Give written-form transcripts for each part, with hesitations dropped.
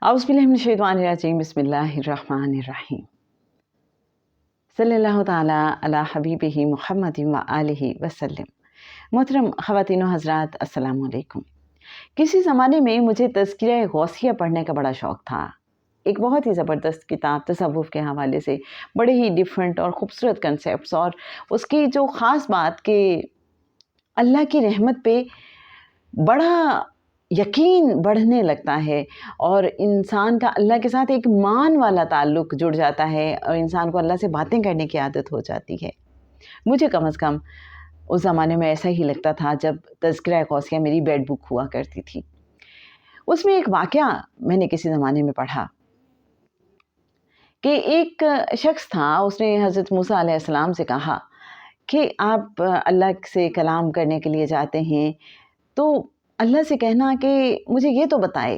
औज़ु बिल्लाहि मिनश शैतानिर रजीम बिस्मिल्लाहिर रहमानिर रहीम सल्लल्लाहु ताला अला हबीबिही मुहम्मदिन व आलिहि वसल्लम। मोहतरम ख़वातीन व हज़रात, अस्सलामु अलैकुम। किसी ज़माने में मुझे तज़किरा गौसिया पढ़ने का बड़ा शौक़ था। एक बहुत ही ज़बरदस्त किताब तसव्वुफ़ के हवाले से, बड़े ही डिफरेंट और ख़ूबसूरत कंसेप्ट्स, और उसकी जो ख़ास बात कि अल्लाह की रहमत पे बड़ा यकीन बढ़ने लगता है और इंसान का अल्लाह के साथ एक मान वाला ताल्लुक़ जुड़ जाता है और इंसान को अल्लाह से बातें करने की आदत हो जाती है। मुझे कम से कम उस ज़माने में ऐसा ही लगता था जब तज़किरा गौसिया मेरी बेड बुक हुआ करती थी। उसमें एक वाक़या मैंने किसी ज़माने में पढ़ा कि एक शख़्स था, उसने हज़रत मूसा अलैहिस्सलाम से कहा कि आप अल्लाह से कलाम करने के लिए जाते हैं तो अल्लाह से कहना कि मुझे ये तो बताए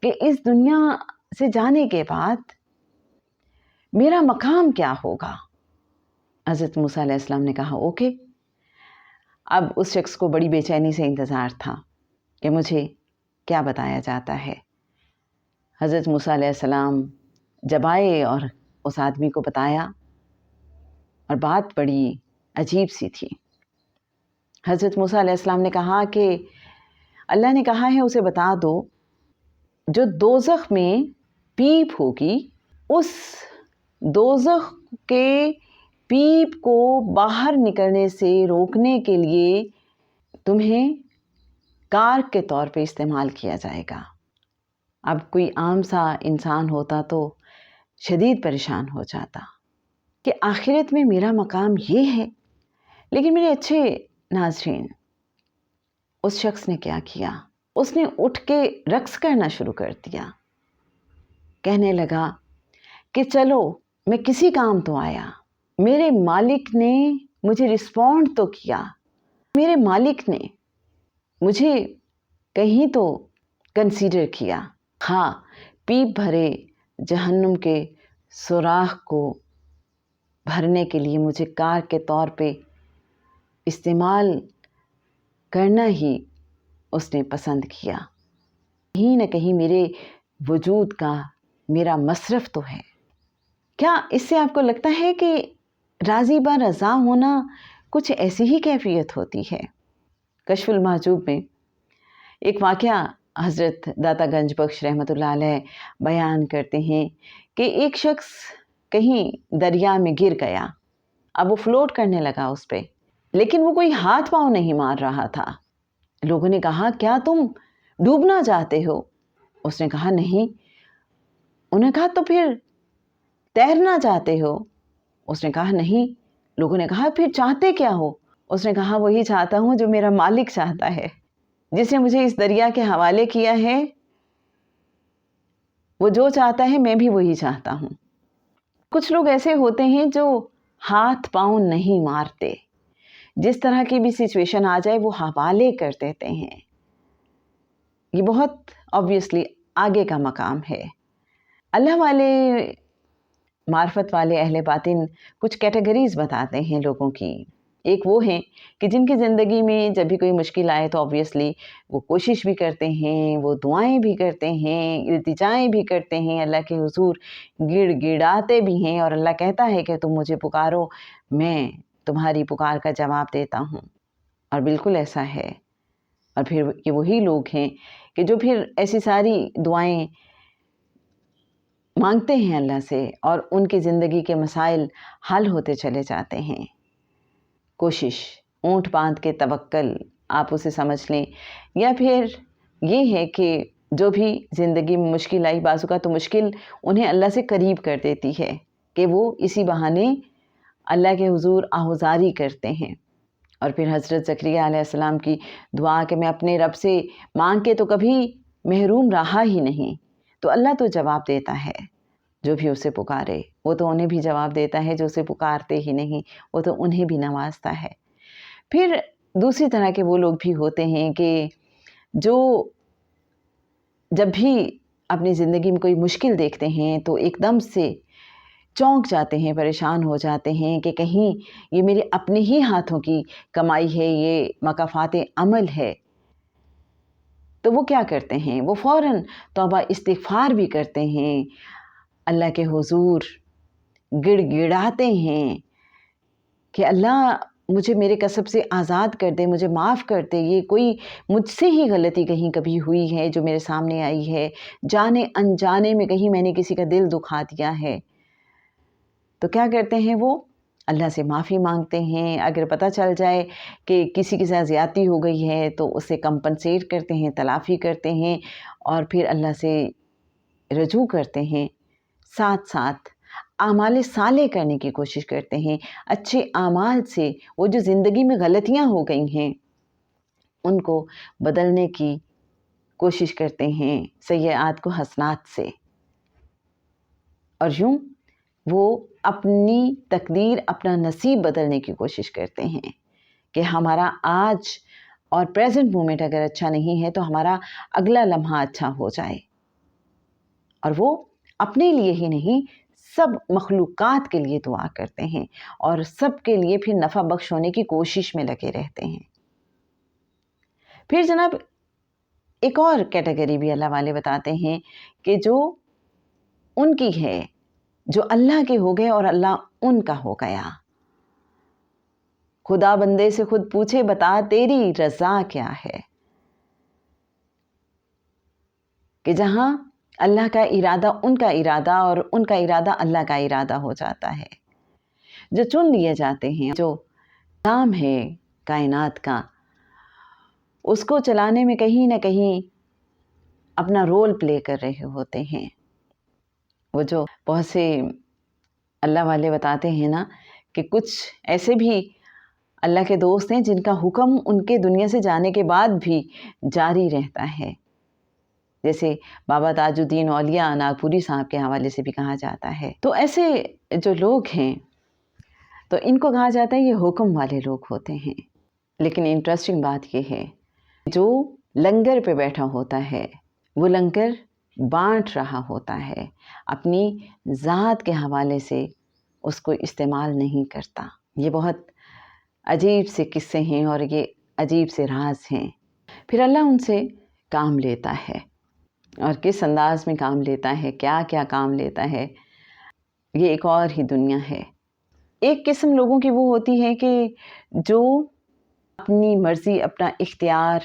कि इस दुनिया से जाने के बाद मेरा मकाम क्या होगा। हज़रत मूसा अलैहिस्सलाम ने कहा ओके। अब उस शख्स को बड़ी बेचैनी से इंतज़ार था कि मुझे क्या बताया जाता है। हज़रत मूसा अलैहिस्सलाम जब आए और उस आदमी को बताया, और बात बड़ी अजीब सी थी। हज़रत मूसा अलैहिस्सलाम ने कहा कि अल्लाह ने कहा है उसे बता दो, जो दोज़ख में पीप होगी, उस दोज़ख के पीप को बाहर निकलने से रोकने के लिए तुम्हें कार के तौर पे इस्तेमाल किया जाएगा। अब कोई आम सा इंसान होता तो शदीद परेशान हो जाता कि आखिरत में मेरा मकाम ये है। लेकिन मेरे अच्छे नाज़रीन, उस शख्स ने क्या किया, उसने उठ के रक्स करना शुरू कर दिया। कहने लगा कि चलो मैं किसी काम तो आया, मेरे मालिक ने मुझे रिस्पॉन्ड तो किया, मेरे मालिक ने मुझे कहीं तो कंसीडर किया। हाँ, पीप भरे जहन्नुम के सुराख को भरने के लिए मुझे कार के तौर पे इस्तेमाल करना ही उसने पसंद किया। कहीं न कहीं मेरे वजूद का मेरा मसरफ़ तो है। क्या इससे आपको लगता है कि राज़ी ब रज़ा होना कुछ ऐसी ही कैफ़ियत होती है? कश्फ़ुल महजूब में एक वाक़या हज़रत दाता गंज बख्श रहमतुल्लाह अलैह बयान करते हैं कि एक शख्स कहीं दरिया में गिर गया। अब वो फ़्लोट करने लगा उस पे, लेकिन वो कोई हाथ पाँव नहीं मार रहा था। लोगों ने कहा क्या तुम डूबना चाहते हो? उसने कहा नहीं। उन्होंने कहा तो फिर तैरना चाहते हो? उसने कहा नहीं। लोगों ने कहा फिर चाहते क्या हो? उसने कहा वही चाहता हूँ जो मेरा मालिक चाहता है, जिसने मुझे इस दरिया के हवाले किया है। वो जो चाहता है मैं भी वही चाहता हूँ। कुछ लोग ऐसे होते हैं जो हाथ पाँव नहीं मारते, जिस तरह की भी सिचुएशन आ जाए वो हवाले कर देते हैं। ये बहुत ऑब्वियसली आगे का मकाम है। अल्लाह वाले, मार्फत वाले अहले बातिन कुछ कैटेगरीज़ बताते हैं लोगों की। एक वो हैं कि जिनकी ज़िंदगी में जब भी कोई मुश्किल आए तो ऑब्वियसली वो कोशिश भी करते हैं, वो दुआएं भी करते हैं, इल्तिजाएं भी करते हैं, अल्लाह के हुजूर गिड़गिड़ाते भी हैं, और अल्लाह कहता है कि तुम मुझे पुकारो, मैं तुम्हारी पुकार का जवाब देता हूँ। और बिल्कुल ऐसा है। और फिर ये वही लोग हैं कि जो फिर ऐसी सारी दुआएं मांगते हैं अल्लाह से और उनकी ज़िंदगी के मसाइल हल होते चले जाते हैं। कोशिश, ऊंट बांध के तवक्कल आप उसे समझ लें, या फिर ये है कि जो भी ज़िंदगी में मुश्किल आई, बाज़ू का तो मुश्किल उन्हें अल्लाह से करीब कर देती है कि वो इसी बहाने अल्लाह के हुजूर आहुजारी करते हैं। और फिर हज़रत ज़करिया अलैहिस्सलाम की दुआ कि मैं अपने रब से मांग के तो कभी महरूम रहा ही नहीं, तो अल्लाह तो जवाब देता है जो भी उसे पुकारे। वो तो उन्हें भी जवाब देता है जो उसे पुकारते ही नहीं, वो तो उन्हें भी नवाजता है। फिर दूसरी तरह के वो लोग भी होते हैं कि जो जब भी अपनी ज़िंदगी में कोई मुश्किल देखते हैं तो एकदम से चौंक जाते हैं, परेशान हो जाते हैं कि कहीं ये मेरे अपने ही हाथों की कमाई है, ये मकाफ़ात अमल है, تو وہ کیا کرتے ہیں؟ وہ فوراً توبہ استغفار بھی کرتے ہیں، اللہ کے حضور گڑ گڑاتے ہیں کہ اللہ مجھے میرے کسب سے آزاد کر دے، مجھے معاف کر دے، یہ کوئی مجھ سے ہی غلطی کہیں کبھی ہوئی ہے جو میرے سامنے آئی ہے، جانے انجانے میں کہیں میں نے کسی کا دل دکھا دیا ہے۔ تو کیا کرتے ہیں وہ؟ اللہ سے معافی مانگتے ہیں۔ اگر پتہ چل جائے کہ کسی کے ساتھ زیادتی ہو گئی ہے تو اسے کمپنسیٹ کرتے ہیں، تلافی کرتے ہیں، اور پھر اللہ سے رجوع کرتے ہیں۔ ساتھ ساتھ اعمال صالح کرنے کی کوشش کرتے ہیں، اچھے اعمال سے وہ جو زندگی میں غلطیاں ہو گئی ہیں ان کو بدلنے کی کوشش کرتے ہیں، سیئات کو حسنات سے، اور یوں وہ اپنی تقدیر، اپنا نصیب بدلنے کی کوشش کرتے ہیں کہ ہمارا آج اور پریزنٹ مومنٹ اگر اچھا نہیں ہے تو ہمارا اگلا لمحہ اچھا ہو جائے۔ اور وہ اپنے لیے ہی نہیں، سب مخلوقات کے لیے دعا کرتے ہیں اور سب کے لیے پھر نفع بخش ہونے کی کوشش میں لگے رہتے ہیں۔ پھر جناب ایک اور کیٹیگری بھی اللہ والے بتاتے ہیں کہ جو ان کی ہے، جو اللہ کے ہو گئے اور اللہ ان کا ہو گیا۔ خدا بندے سے خود پوچھے بتا تیری رضا کیا ہے، کہ جہاں اللہ کا ارادہ ان کا ارادہ اور ان کا ارادہ اللہ کا ارادہ ہو جاتا ہے، جو چن لیے جاتے ہیں، جو نظام ہے کائنات کا، اس کو چلانے میں کہیں نہ کہیں اپنا رول پلے کر رہے ہوتے ہیں۔ وہ جو بہت سے اللہ والے بتاتے ہیں نا کہ کچھ ایسے بھی اللہ کے دوست ہیں جن کا حکم ان کے دنیا سے جانے کے بعد بھی جاری رہتا ہے، جیسے بابا تاج الدین اولیاء ناگپوری صاحب کے حوالے سے بھی کہا جاتا ہے۔ تو ایسے جو لوگ ہیں تو ان کو کہا جاتا ہے یہ حکم والے لوگ ہوتے ہیں۔ لیکن انٹرسٹنگ بات یہ ہے، جو لنگر پہ بیٹھا ہوتا ہے وہ لنگر بانٹ رہا ہوتا ہے، اپنی ذات کے حوالے سے اس کو استعمال نہیں کرتا۔ یہ بہت عجیب سے قصے ہیں اور یہ عجیب سے راز ہیں۔ پھر اللہ ان سے کام لیتا ہے، اور کس انداز میں کام لیتا ہے، کیا کیا کام لیتا ہے، یہ ایک اور ہی دنیا ہے۔ ایک قسم لوگوں کی وہ ہوتی ہے کہ جو اپنی مرضی، اپنا اختیار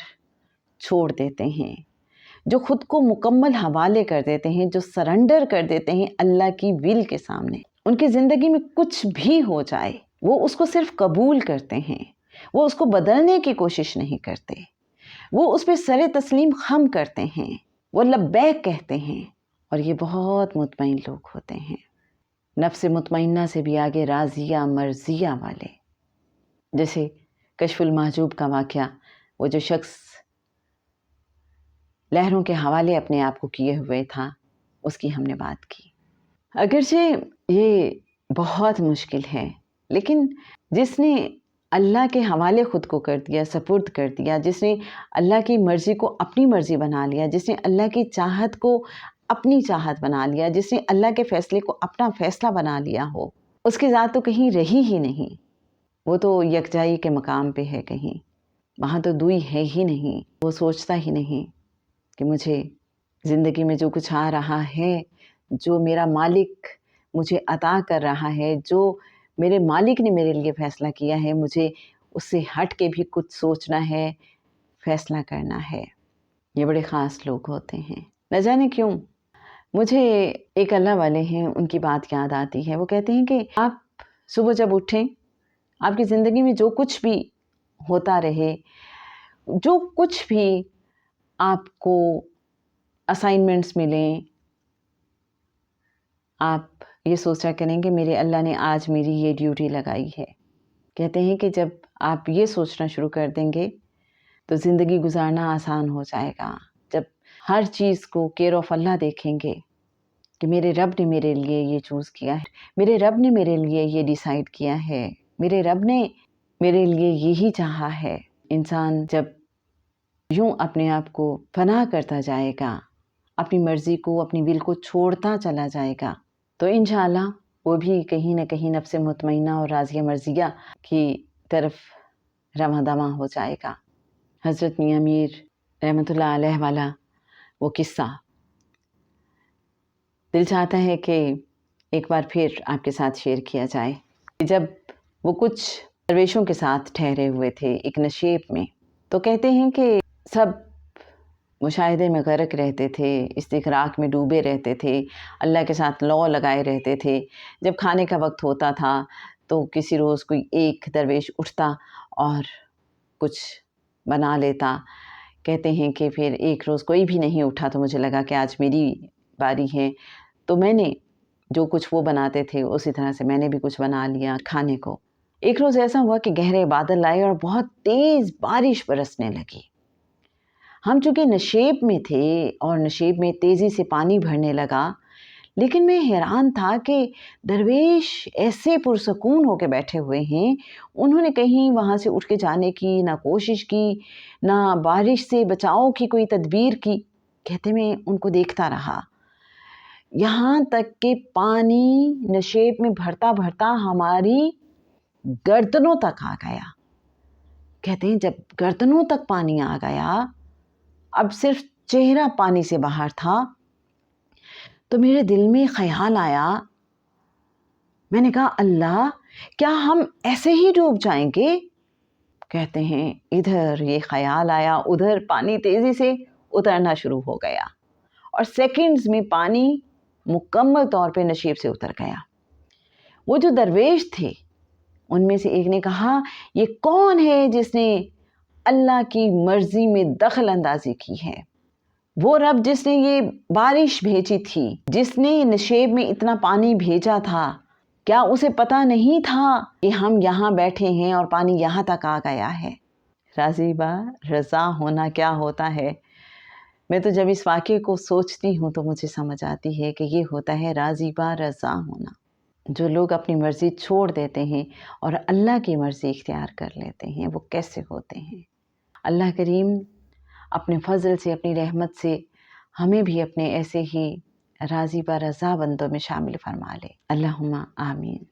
چھوڑ دیتے ہیں، جو خود کو مکمل حوالے کر دیتے ہیں، جو سرنڈر کر دیتے ہیں اللہ کی ول کے سامنے۔ ان کی زندگی میں کچھ بھی ہو جائے وہ اس کو صرف قبول کرتے ہیں، وہ اس کو بدلنے کی کوشش نہیں کرتے، وہ اس پہ سر تسلیم خم کرتے ہیں، وہ لبیک کہتے ہیں، اور یہ بہت مطمئن لوگ ہوتے ہیں، نفس مطمئنہ سے بھی آگے راضیہ مرضیہ والے۔ جیسے کشف المحجوب کا واقعہ، وہ جو شخص لہروں کے حوالے اپنے آپ کو کیے ہوئے تھا، اس کی ہم نے بات کی۔ اگرچہ یہ بہت مشکل ہے، لیکن جس نے اللہ کے حوالے خود کو کر دیا، سپرد کر دیا، جس نے اللہ کی مرضی کو اپنی مرضی بنا لیا، جس نے اللہ کی چاہت کو اپنی چاہت بنا لیا، جس نے اللہ کے فیصلے کو اپنا فیصلہ بنا لیا ہو، اس کی ذات تو کہیں رہی ہی نہیں، وہ تو یکجائی کے مقام پہ ہے، کہیں وہاں تو دوئی ہے ہی نہیں۔ وہ سوچتا ہی نہیں کہ مجھے زندگی میں جو کچھ آ رہا ہے، جو میرا مالک مجھے عطا کر رہا ہے، جو میرے مالک نے میرے لیے فیصلہ کیا ہے، مجھے اس سے ہٹ کے بھی کچھ سوچنا ہے، فیصلہ کرنا ہے۔ یہ بڑے خاص لوگ ہوتے ہیں۔ نہ جانے کیوں مجھے ایک اللہ والے ہیں، ان کی بات یاد آتی ہے۔ وہ کہتے ہیں کہ آپ صبح جب اٹھیں، آپ کی زندگی میں جو کچھ بھی ہوتا رہے، جو کچھ بھی آپ کو اسائنمنٹس ملیں، آپ یہ سوچا کریں کہ میرے اللہ نے آج میری یہ ڈیوٹی لگائی ہے۔ کہتے ہیں کہ جب آپ یہ سوچنا شروع کر دیں گے تو زندگی گزارنا آسان ہو جائے گا۔ جب ہر چیز کو کیئر آف اللہ دیکھیں گے کہ میرے رب نے میرے لیے یہ چوز کیا ہے، میرے رب نے میرے لیے یہ ڈیسائیڈ کیا ہے، میرے رب نے میرے لیے یہی چاہا ہے۔ انسان جب یوں اپنے آپ کو فنا کرتا جائے گا، اپنی مرضی کو، اپنی ول کو چھوڑتا چلا جائے گا، تو انشاءاللہ وہ بھی کہیں نہ کہیں نفس مطمئنہ اور راضیہ مرضیہ کی طرف رواں دواں ہو جائے گا۔ حضرت میاں میر रहमत उल्लाह अलैह वाला वो किस्सा दिल चाहता है कि एक बार फिर आपके साथ शेयर किया जाए। जब वो कुछ दरवेशों के साथ ठहरे हुए थे एक नशेब में, तो कहते हैं कि सब मुशाहिदे में गर्क रहते थे, इस्तिग़राक़ में डूबे रहते थे, अल्लाह के साथ लौ लगाए रहते थे। जब खाने का वक्त होता था तो किसी रोज़ कोई एक दरवेश उठता और कुछ बना लेता। कहते हैं कि फिर एक रोज़ कोई भी नहीं उठा तो मुझे लगा कि आज मेरी बारी है, तो मैंने जो कुछ वो बनाते थे उसी तरह से मैंने भी कुछ बना लिया खाने को। एक रोज़ ऐसा हुआ कि गहरे बादल आए और बहुत तेज़ बारिश बरसने लगी। हम चूँकि नशेब में थे और नशेब में तेज़ी से पानी भरने लगा, लेकिन मैं हैरान था कि दरवेश ऐसे पुरसकून होकर बैठे हुए हैं, उन्होंने कहीं वहाँ से उठ के जाने की ना कोशिश की, ना बारिश से बचाव की कोई तदबीर की। कहते मैं उनको देखता रहा, यहाँ तक कि पानी नशेब में भरता भरता हमारी गर्दनों तक आ गया। कहते हैं जब गर्दनों तक पानी आ गया, अब सिर्फ चेहरा पानी से बाहर था, तो मेरे दिल में ख्याल आया, मैंने कहा अल्लाह क्या हम ऐसे ही डूब जाएंगे? कहते हैं इधर ये ख्याल आया, उधर पानी तेज़ी से उतरना शुरू हो गया और सेकंड्स में पानी मुकम्मल तौर पे नशेब से उतर गया। वो जो दरवेश थे उनमें से एक ने कहा, ये कौन है जिसने अल्लाह की मर्जी में दखल अंदाजी की है? वो रब जिसने ये बारिश भेजी थी, जिसने नशेब में इतना पानी भेजा था, क्या उसे पता नहीं था कि हम यहाँ बैठे हैं और पानी यहाँ तक आ गया है? राज़ी बा रज़ा होना क्या होता है? मैं तो जब इस वाक़े को सोचती हूँ तो मुझे समझ आती है कि ये होता है राज़ी बा रज़ा होना। जो लोग अपनी मर्ज़ी छोड़ देते हैं और अल्लाह की मर्ज़ी इख्तियार कर लेते हैं, वो कैसे होते हैं। अल्लाह करीम अपने फ़ज़ल से, अपनी रहमत से हमें भी अपने ऐसे ही राज़ी बा रज़ा बंदों में शामिल फ़रमा ले। अल्लाहुम्मा आमीन।